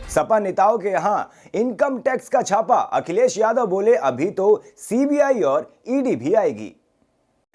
सपा नेताओं के यहां इनकम टैक्स का छापा। अखिलेश यादव बोले अभी तो सीबीआई और ईडी भी आएगी।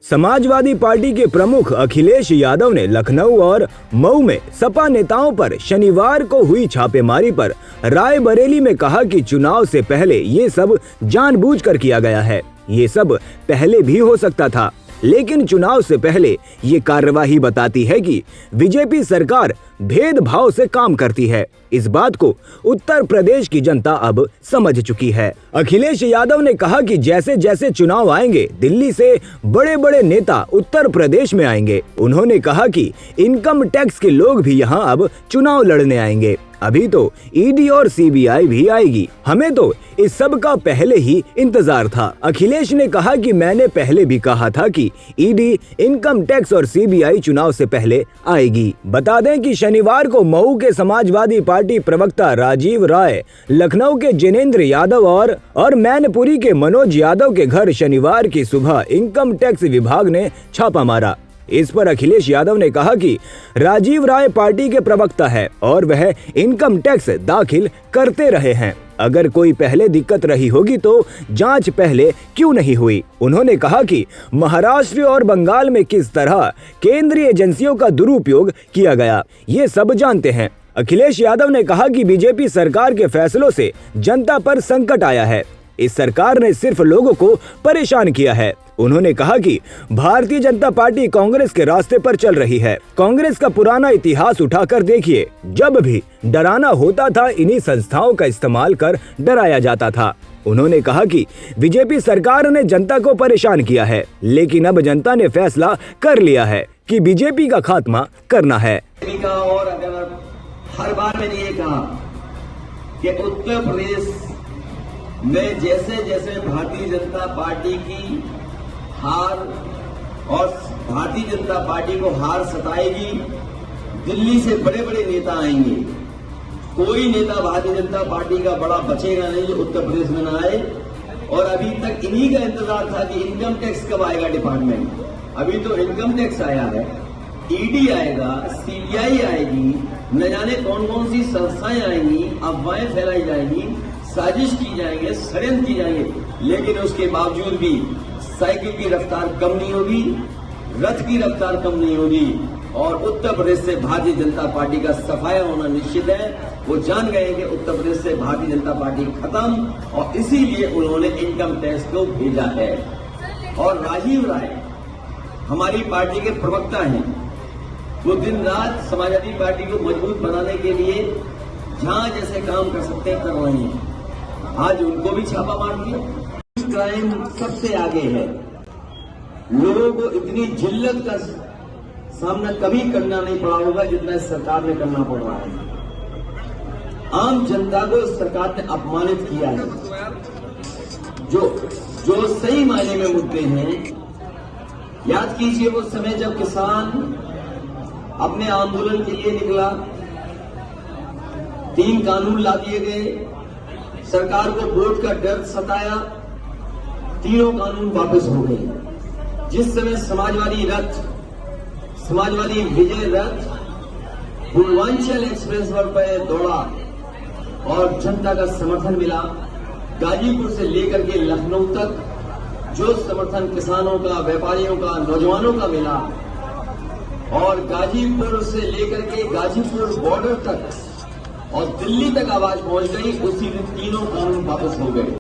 समाजवादी पार्टी के प्रमुख अखिलेश यादव ने लखनऊ और मऊ में सपा नेताओं पर शनिवार को हुई छापेमारी पर रायबरेली में कहा कि चुनाव से पहले ये सब जानबूझकर किया गया है। ये सब पहले भी हो सकता था, लेकिन चुनाव से पहले ये कार्यवाही बताती है कि बीजेपी सरकार भेदभाव से काम करती है। इस बात को उत्तर प्रदेश की जनता अब समझ चुकी है। अखिलेश यादव ने कहा कि जैसे जैसे चुनाव आएंगे, दिल्ली से बड़े बड़े नेता उत्तर प्रदेश में आएंगे। उन्होंने कहा कि इनकम टैक्स के लोग भी यहां अब चुनाव लड़ने आएंगे। अभी तो ईडी और सीबीआई भी आएगी। हमें तो इस सब का पहले ही इंतजार था। अखिलेश ने कहा कि मैंने पहले भी कहा था कि ईडी, इनकम टैक्स और सीबीआई चुनाव से पहले आएगी। बता दें कि शनिवार को मऊ के समाजवादी पार्टी प्रवक्ता राजीव राय, लखनऊ के जिनेंद्र यादव और मैनपुरी के मनोज यादव के घर शनिवार की सुबह इनकम टैक्स विभाग ने छापा मारा। इस पर अखिलेश यादव ने कहा कि राजीव राय पार्टी के प्रवक्ता है और वह इनकम टैक्स दाखिल करते रहे हैं। अगर कोई पहले दिक्कत रही होगी तो जांच पहले क्यों नहीं हुई। उन्होंने कहा कि महाराष्ट्र और बंगाल में किस तरह केंद्रीय एजेंसियों का दुरुपयोग किया गया, ये सब जानते हैं। अखिलेश यादव ने कहा कि बीजेपी सरकार के फैसलों से जनता पर संकट आया है। इस सरकार ने सिर्फ लोगों को परेशान किया है। उन्होंने कहा कि भारतीय जनता पार्टी कांग्रेस के रास्ते पर चल रही है। कांग्रेस का पुराना इतिहास उठाकर देखिए, जब भी डराना होता था इन्हीं संस्थाओं का इस्तेमाल कर डराया जाता था। उन्होंने कहा कि बीजेपी सरकार ने जनता को परेशान किया है, लेकिन अब जनता ने फैसला कर लिया है कि बीजेपी का खात्मा करना है। और अगर हर बार मैंने ये कहा कि उत्तर प्रदेश में जैसे जैसे भारतीय जनता पार्टी की हार और भारतीय जनता पार्टी को हार सताएगी, दिल्ली से बड़े बड़े नेता आएंगे। कोई नेता भारतीय जनता पार्टी का बड़ा बचेगा नहीं जो उत्तर प्रदेश में ना आए। और अभी तक इन्हीं का इंतजार था कि इनकम टैक्स कब आएगा डिपार्टमेंट। अभी तो इनकम टैक्स आया है, ईडी आएगा, सीबीआई आएगी, न जाने कौन कौन सी संस्थाएं आएंगी, अफवाहें फैलाई जाएंगी, साजिश की जाएंगे, षड्यंत्र की जाएंगे। लेकिन उसके बावजूद भी साइकिल की रफ्तार कम नहीं होगी, रथ की रफ्तार कम नहीं होगी और उत्तर प्रदेश से भारतीय जनता पार्टी का सफाया होना निश्चित है। वो जान गए कि उत्तर प्रदेश से भारतीय जनता पार्टी खत्म और इसीलिए उन्होंने इनकम टैक्स को भेजा है। और राजीव राय हमारी पार्टी के प्रवक्ता हैं, वो दिन रात समाजवादी पार्टी को मजबूत बनाने के लिए जहां जैसे काम कर सकते हैं कर रहे हैं। आज उनको भी छापा मार दिया। क्राइम सबसे आगे है। लोगों को इतनी जिल्लत का सामना कभी करना नहीं पड़ा होगा जितना इस सरकार में करना पड़ रहा है। आम जनता को इस सरकार ने अपमानित किया है। जो सही मायने में मुद्दे हैं, याद कीजिए वो समय जब किसान अपने आंदोलन के लिए निकला, 3 कानून ला दिए गए, सरकार को वोट का डर सताया, तीनों कानून वापस हो गए। जिस समय समाजवादी विजय रथ पूर्वांचल एक्सप्रेस पर दौड़ा और जनता का समर्थन मिला, गाजीपुर से लेकर के लखनऊ तक जो समर्थन किसानों का, व्यापारियों का, नौजवानों का मिला और गाजीपुर से लेकर के गाजीपुर बॉर्डर तक और दिल्ली तक आवाज पहुंच गई, उसी दिन तीनों कानून वापस हो गए।